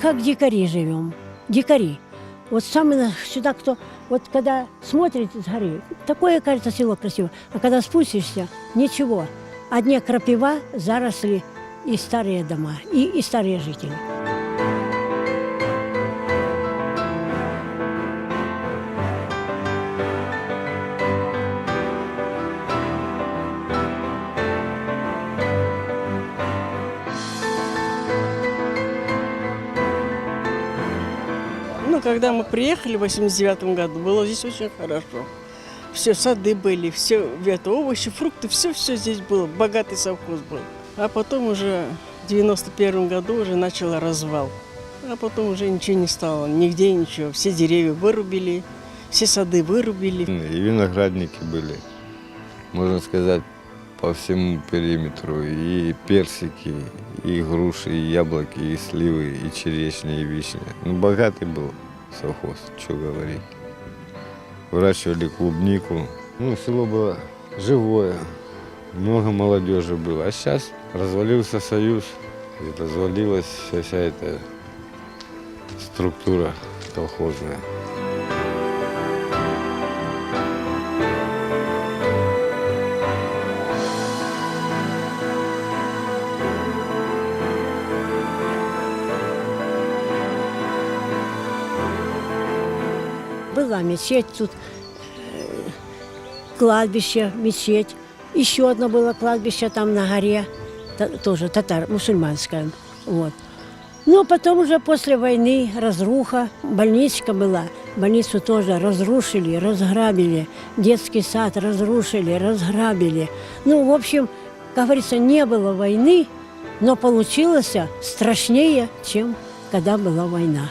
как дикари живем. Дикари. Вот самый сюда, кто... Вот когда смотрит с горы, такое, кажется, село красиво. А когда спустишься, ничего. Одни крапива, заросли и старые дома, и старые жители. Ну, когда мы приехали в 89 году, было здесь очень хорошо. Все сады были, все овощи, фрукты, все здесь было, богатый совхоз был. А потом уже в 91 году уже начал развал. А потом уже ничего не стало, нигде ничего. Все деревья вырубили, все сады вырубили. И виноградники были, можно сказать, по всему периметру. И персики, и груши, и яблоки, и сливы, и черешни, и вишни. Ну, богатый был совхоз, что говорить. Выращивали клубнику. Ну, село было живое, много молодежи было. А сейчас развалился союз, и развалилась вся эта структура колхозная. Была мечеть тут, кладбище, мечеть. Еще одно было кладбище там на горе, тоже мусульманское. Вот. Но потом уже после войны разруха, больничка была. Больницу тоже разрушили, разграбили. Детский сад разрушили, разграбили. Ну, в общем, как говорится, не было войны, но получилось страшнее, чем когда была война.